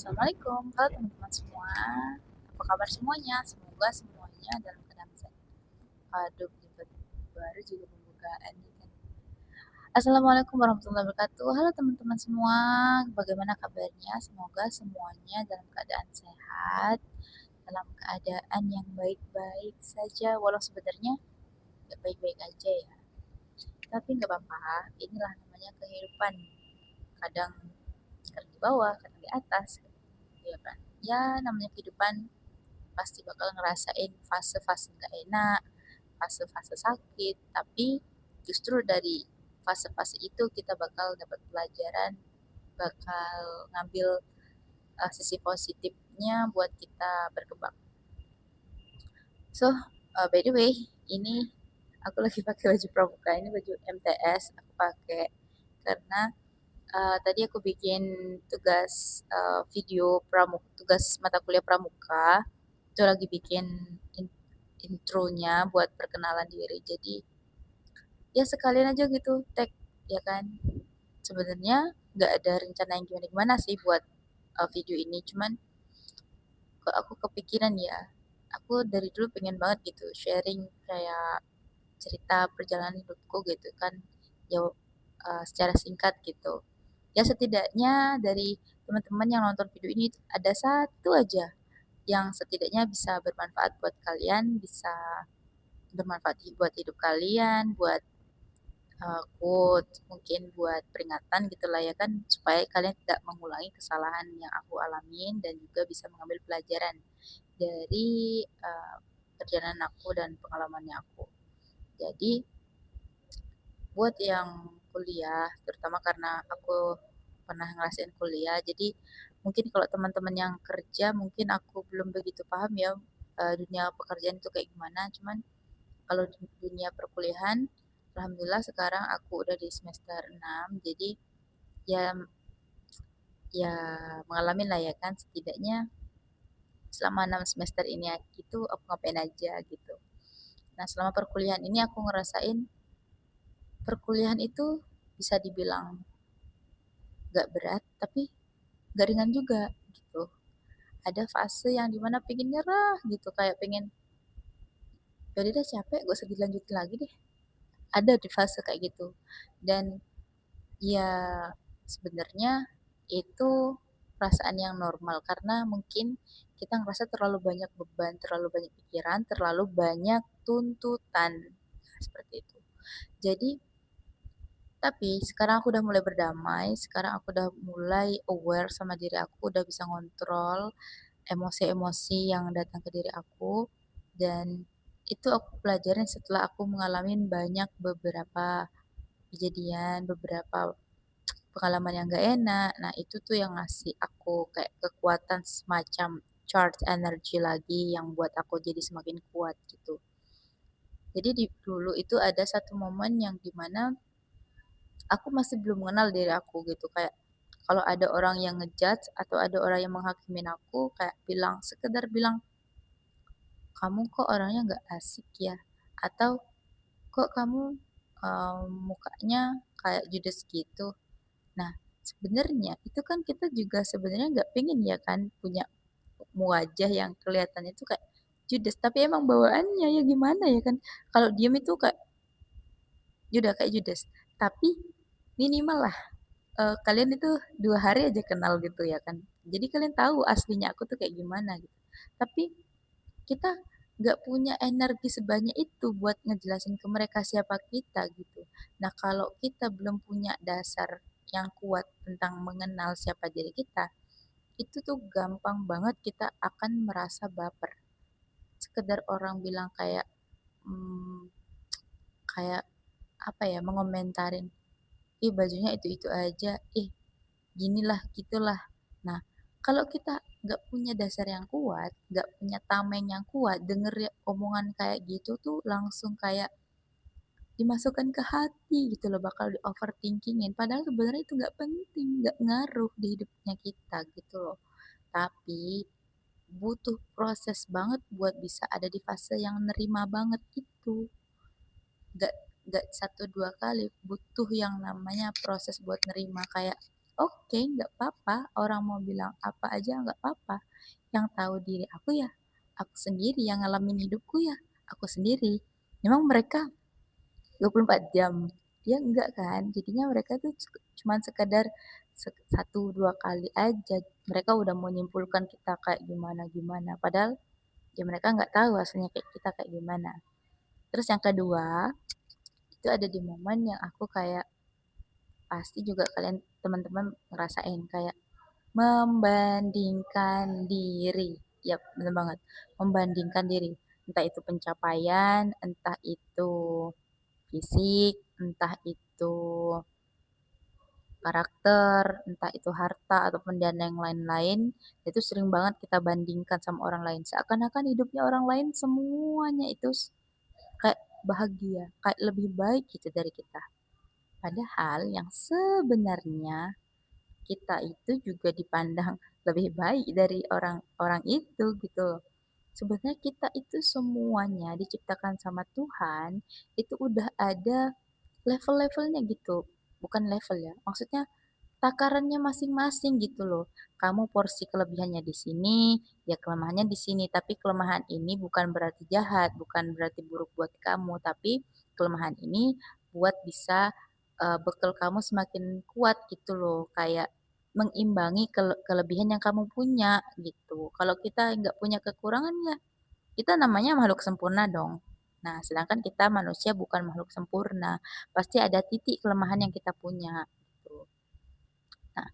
Assalamualaikum, halo teman-teman semua. Apa kabar semuanya? Semoga semuanya dalam keadaan sehat. Aduh, baru juga pembukaan nih kan. Assalamualaikum warahmatullahi wabarakatuh. Halo teman-teman semua, bagaimana kabarnya? Semoga semuanya dalam keadaan sehat, dalam keadaan yang baik-baik saja. Walau sebenarnya nggak baik-baik aja ya. Tapi nggak apa-apa. Inilah namanya kehidupan. Kadang di bawah, kadang di atas, ya kan? Ya namanya kehidupan pasti bakal ngerasain fase-fase nggak enak, fase-fase sakit, tapi justru dari fase-fase itu kita bakal dapat pelajaran, bakal ngambil sisi positifnya buat kita berkembang. So, by the way, ini aku lagi pakai baju pramuka, ini baju MTS aku pakai karena tadi aku bikin tugas video pramuka, tugas mata kuliah pramuka, itu lagi bikin intronya buat perkenalan diri. Jadi ya sekalian aja gitu tag, ya kan. Sebenarnya nggak ada rencana yang gimana-gimana sih buat video ini, cuman kok aku kepikiran ya, aku dari dulu pengen banget gitu sharing kayak cerita perjalanan hidupku gitu kan, ya secara singkat gitu. Ya setidaknya dari teman-teman yang nonton video ini ada satu aja yang setidaknya bisa bermanfaat buat kalian, bisa bermanfaat buat hidup kalian, buat quote, mungkin buat peringatan gitu lah ya kan, supaya kalian tidak mengulangi kesalahan yang aku alamin dan juga bisa mengambil pelajaran dari perjalanan aku dan pengalamannya aku. Jadi buat yang kuliah, terutama karena aku pernah ngerasain kuliah, jadi mungkin kalau teman-teman yang kerja mungkin aku belum begitu paham ya dunia pekerjaan itu kayak gimana. Cuman kalau di dunia perkuliahan, alhamdulillah sekarang aku udah di semester 6, jadi ya ya mengalami lah ya kan, setidaknya selama 6 semester ini itu aku ngapain aja gitu. Nah, selama perkuliahan ini aku ngerasain perkuliahan itu bisa dibilang gak berat, tapi gak ringan juga gitu. Ada fase yang dimana pengen nyerah gitu, kayak pengen, jadi deh capek, gak usah dilanjutin lagi deh. Ada di fase kayak gitu. Dan ya sebenarnya itu perasaan yang normal karena mungkin kita ngerasa terlalu banyak beban, terlalu banyak pikiran, terlalu banyak tuntutan seperti itu. Jadi tapi sekarang aku udah mulai berdamai, sekarang aku udah mulai aware sama diri aku, udah bisa ngontrol emosi-emosi yang datang ke diri aku, dan itu aku pelajarin setelah aku mengalami banyak beberapa kejadian, beberapa pengalaman yang gak enak. Nah, itu tuh yang ngasih aku kayak kekuatan semacam charge energy lagi yang buat aku jadi semakin kuat gitu. Jadi dulu itu ada satu momen yang dimana aku masih belum mengenal diri aku gitu, kayak kalau ada orang yang ngejudge atau ada orang yang menghakimin aku, kayak bilang, sekedar bilang, kamu kok orangnya nggak asik ya, atau kok kamu mukanya kayak judes gitu. Nah, sebenarnya itu kan kita juga sebenarnya nggak pengen ya kan punya wajah yang kelihatannya itu kayak judes, tapi emang bawaannya ya gimana ya kan. Kalau diem itu kayak udah kayak judes. Tapi minimal lah kalian itu 2 hari aja kenal gitu ya kan. Jadi kalian tahu aslinya aku tuh kayak gimana gitu. Tapi kita nggak punya energi sebanyak itu buat ngejelasin ke mereka siapa kita gitu. Nah, kalau kita belum punya dasar yang kuat tentang mengenal siapa diri kita, itu tuh gampang banget kita akan merasa baper. Sekedar orang bilang kayak hmm, kayak apa ya, mengomentarin, ih bajunya itu-itu aja, ih ginilah gitulah. Nah, kalau kita nggak punya dasar yang kuat, nggak punya tameng yang kuat, denger ya omongan kayak gitu tuh langsung kayak dimasukkan ke hati gitu loh, bakal di overthinkingin. Padahal sebenarnya itu nggak penting, nggak ngaruh di hidupnya kita gitu loh. Tapi butuh proses banget buat bisa ada di fase yang nerima banget itu. Nggak satu dua kali, butuh yang namanya proses buat nerima kayak, oke, nggak apa-apa, orang mau bilang apa aja nggak apa-apa. Yang tahu diri aku ya aku sendiri, yang ngalamin hidupku ya aku sendiri. Memang mereka 24 jam, dia enggak kan. Jadinya mereka tuh cuman sekadar 1, 2 kali aja mereka udah mau nyimpulkan kita kayak gimana-gimana, padahal ya mereka nggak tahu aslinya kayak kita kayak gimana. Terus yang kedua, itu ada di momen yang aku kayak pasti juga kalian teman-teman ngerasain kayak membandingkan diri. Yap, bener banget. Membandingkan diri. Entah itu pencapaian, entah itu fisik, entah itu karakter, entah itu harta ataupun dan yang lain-lain, itu sering banget kita bandingkan sama orang lain. Seakan-akan hidupnya orang lain semuanya itu kayak bahagia, kayak lebih baik gitu dari kita. Padahal yang sebenarnya kita itu juga dipandang lebih baik dari orang-orang itu gitu loh. Sebenarnya kita itu semuanya diciptakan sama Tuhan, itu udah ada level-levelnya gitu. Bukan level ya, maksudnya takarannya masing-masing gitu loh. Kamu porsi kelebihannya di sini, ya kelemahannya di sini. Tapi kelemahan ini bukan berarti jahat, bukan berarti buruk buat kamu, tapi kelemahan ini buat bisa bekal kamu semakin kuat gitu loh. Kayak mengimbangi kelebihan yang kamu punya gitu. Kalau kita nggak punya kekurangan ya kita namanya makhluk sempurna dong. Nah, sedangkan kita manusia bukan makhluk sempurna. Pasti ada titik kelemahan yang kita punya gitu. Nah,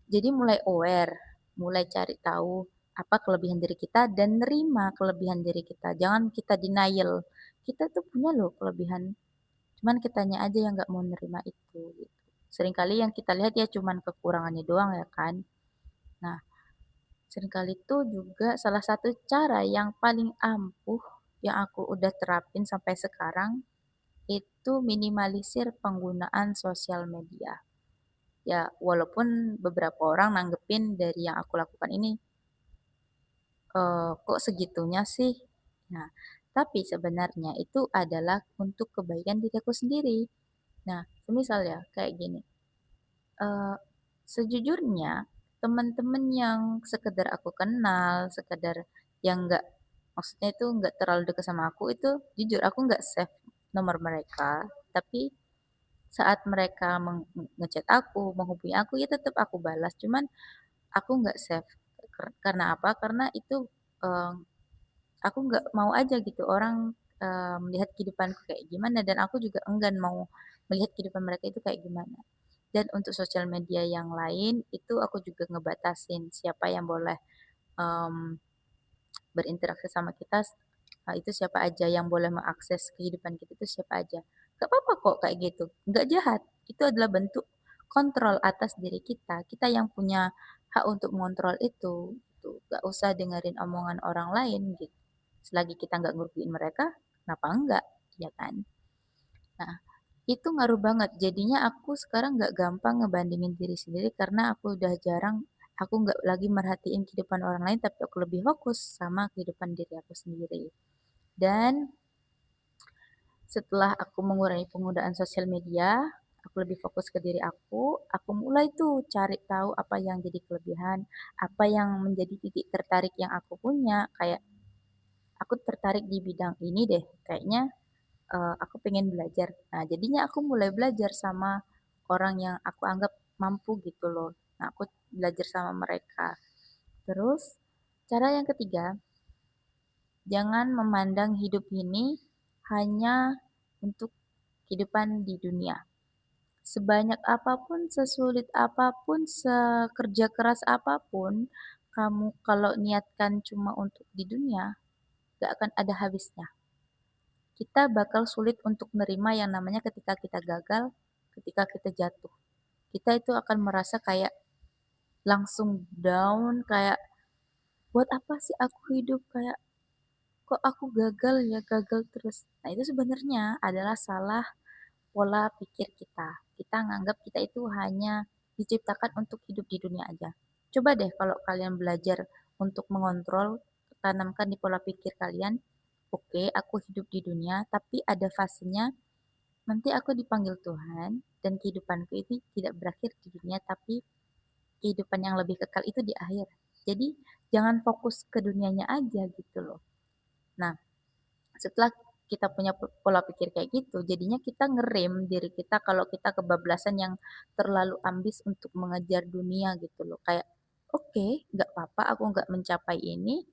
jadi mulai aware, mulai cari tahu apa kelebihan diri kita dan nerima kelebihan diri kita. Jangan kita denial. Kita tuh punya loh kelebihan, cuman kitanya aja yang nggak mau nerima itu. Gitu. Seringkali yang kita lihat ya cuman kekurangannya doang ya kan. Nah, seringkali itu juga salah satu cara yang paling ampuh yang aku udah terapin sampai sekarang itu minimalisir penggunaan sosial media. Ya, walaupun beberapa orang nanggepin dari yang aku lakukan ini, kok segitunya sih? Nah, tapi sebenarnya itu adalah untuk kebaikan diri aku sendiri. Nah, semisal ya, kayak gini, eee, sejujurnya teman-teman yang sekedar aku kenal, sekedar yang nggak maksudnya itu nggak terlalu dekat sama aku, itu jujur aku nggak save nomor mereka, tapi saat mereka nge-chat aku, menghubungi aku, ya tetap aku balas, cuman aku nggak save. Karena apa? Karena itu, eee, aku nggak mau aja gitu orang, melihat kehidupanku kayak gimana dan aku juga enggan mau melihat kehidupan mereka itu kayak gimana. Dan untuk sosial media yang lain, itu aku juga ngebatasin siapa yang boleh, mmm, berinteraksi sama kita, itu siapa aja, yang boleh mengakses kehidupan kita itu siapa aja. Gak apa-apa kok kayak gitu, nggak jahat. Itu adalah bentuk kontrol atas diri kita. Kita yang punya hak untuk mengontrol itu, gitu. Gak usah dengerin omongan orang lain gitu. Selagi kita nggak ngerugiin mereka, kenapa enggak, ya kan? Nah, itu ngaruh banget. Jadinya aku sekarang nggak gampang ngebandingin diri sendiri karena aku udah jarang, aku nggak lagi merhatiin kehidupan orang lain, tapi aku lebih fokus sama kehidupan diri aku sendiri. Dan setelah aku mengurangi penggunaan sosial media, aku lebih fokus ke diri aku mulai tuh cari tahu apa yang jadi kelebihan, apa yang menjadi titik tertarik yang aku punya. Kayak aku tertarik di bidang ini deh, kayaknya aku pengen belajar. Nah, jadinya aku mulai belajar sama orang yang aku anggap mampu gitu loh. Nah, aku belajar sama mereka. Terus, cara yang ketiga, jangan memandang hidup ini hanya untuk kehidupan di dunia. Sebanyak apapun, sesulit apapun, sekerja keras apapun, kamu kalau niatkan cuma untuk di dunia, gak akan ada habisnya. Kita bakal sulit untuk menerima yang namanya ketika kita gagal, ketika kita jatuh. Kita itu akan merasa kayak langsung down, kayak buat apa sih aku hidup, kayak kok aku gagal ya, gagal terus. Nah, itu sebenarnya adalah salah pola pikir kita. Kita nganggap kita itu hanya diciptakan untuk hidup di dunia aja. Coba deh kalau kalian belajar untuk mengontrol, tanamkan di pola pikir kalian, oke, aku hidup di dunia, tapi ada fasenya nanti aku dipanggil Tuhan dan kehidupanku ini tidak berakhir di dunia tapi kehidupan yang lebih kekal itu di akhir. Jadi jangan fokus ke dunianya aja gitu loh. Nah, setelah kita punya pola pikir kayak gitu, jadinya kita ngerem diri kita kalau kita kebablasan yang terlalu ambis untuk mengejar dunia gitu loh. Kayak, oke, nggak apa-apa aku nggak mencapai ini,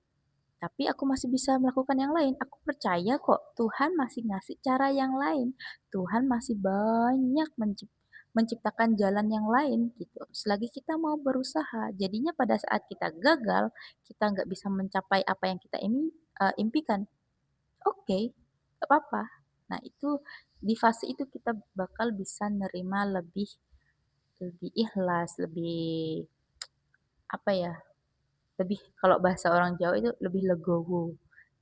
tapi aku masih bisa melakukan yang lain. Aku percaya kok Tuhan masih ngasih cara yang lain. Tuhan masih banyak menciptakan jalan yang lain gitu. Selagi kita mau berusaha, jadinya pada saat kita gagal, kita nggak bisa mencapai apa yang kita impikan. Oke, nggak apa-apa. Nah, itu di fase itu kita bakal bisa nerima lebih lebih ikhlas, lebih apa ya? Lebih kalau bahasa orang Jawa itu lebih legowo.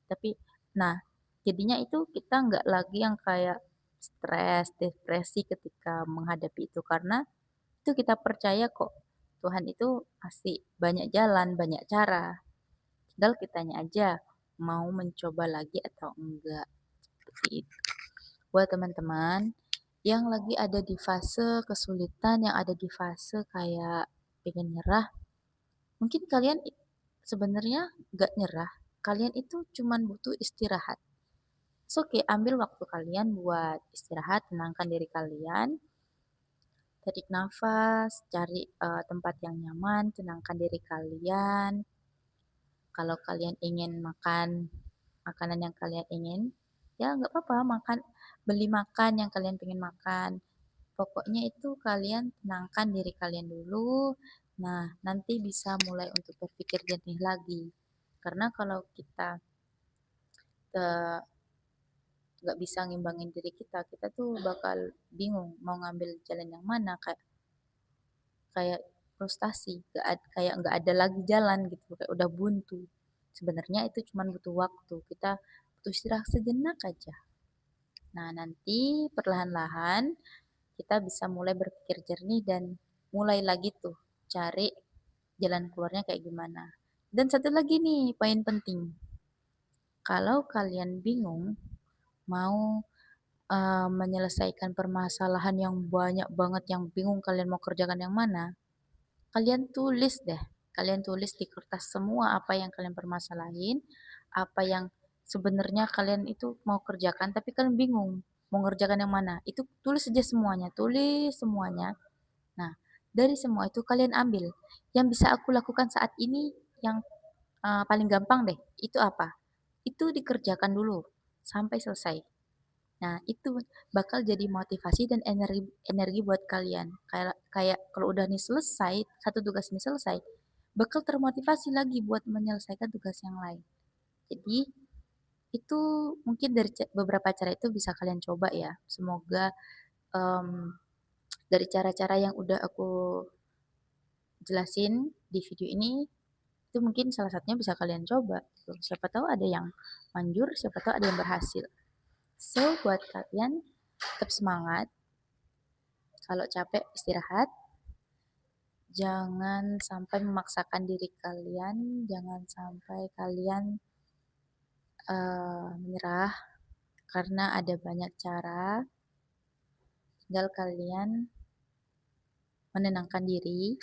Tapi nah, jadinya itu kita nggak lagi yang kayak stres, depresi ketika menghadapi itu karena itu kita percaya kok Tuhan itu pasti banyak jalan, banyak cara. Tinggal kitanya aja mau mencoba lagi atau enggak. Seperti itu. Buat teman-teman yang lagi ada di fase kesulitan, yang ada di fase kayak pengen nyerah, mungkin kalian sebenarnya nggak nyerah. Kalian itu cuman butuh istirahat. So, oke, ambil waktu kalian buat istirahat, tenangkan diri kalian, tarik nafas, cari tempat yang nyaman, tenangkan diri kalian. Kalau kalian ingin makan makanan yang kalian ingin, ya nggak apa-apa, beli makan yang kalian pengen makan. Pokoknya itu kalian tenangkan diri kalian dulu. Nah, nanti bisa mulai untuk berpikir jernih lagi. Karena kalau kita nggak bisa ngimbangin diri kita, kita tuh bakal bingung mau ngambil jalan yang mana, kayak kayak frustasi, kayak nggak ada lagi jalan gitu, kayak udah buntu. Sebenarnya itu cuma butuh waktu, kita butuh istirahat sejenak aja. Nah, nanti perlahan-lahan kita bisa mulai berpikir jernih dan mulai lagi tuh cari jalan keluarnya kayak gimana. Dan satu lagi nih, poin penting. Kalau kalian bingung mau menyelesaikan permasalahan yang banyak banget, yang bingung kalian mau kerjakan yang mana, kalian tulis deh. Kalian tulis di kertas semua apa yang kalian permasalahin, apa yang sebenarnya kalian itu mau kerjakan, tapi kalian bingung mau ngerjakan yang mana. Itu tulis saja semuanya, tulis semuanya. Nah, dari semua itu kalian ambil. Yang bisa aku lakukan saat ini yang paling gampang deh, itu apa? Itu dikerjakan dulu sampai selesai. Nah, itu bakal jadi motivasi dan energi energi buat kalian. Kayak kayak kalau udah nih selesai, satu tugas ini selesai, bakal termotivasi lagi buat menyelesaikan tugas yang lain. Jadi, itu mungkin dari beberapa cara itu bisa kalian coba ya. Semoga em, dari cara-cara yang udah aku jelasin di video ini, itu mungkin salah satunya bisa kalian coba. Tuh, siapa tahu ada yang manjur, siapa tahu ada yang berhasil. So, buat kalian tetap semangat. Kalau capek, istirahat. Jangan sampai memaksakan diri kalian, jangan sampai kalian menyerah karena ada banyak cara. Tinggal kalian menenangkan diri,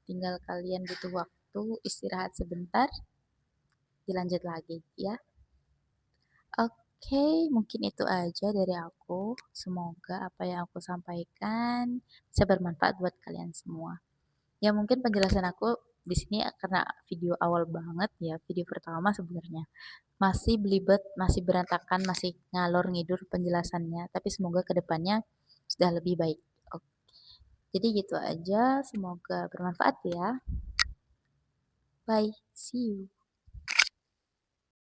tinggal kalian butuh waktu istirahat sebentar, dilanjut lagi ya. Oke, mungkin itu aja dari aku. Semoga apa yang aku sampaikan bisa bermanfaat buat kalian semua. Ya mungkin penjelasan aku di sini karena video awal banget ya, video pertama sebenarnya. Masih belibet, masih berantakan, masih ngalor ngidur penjelasannya, tapi semoga kedepannya sudah lebih baik. Oke. Jadi gitu aja, semoga bermanfaat ya. Bye, see you.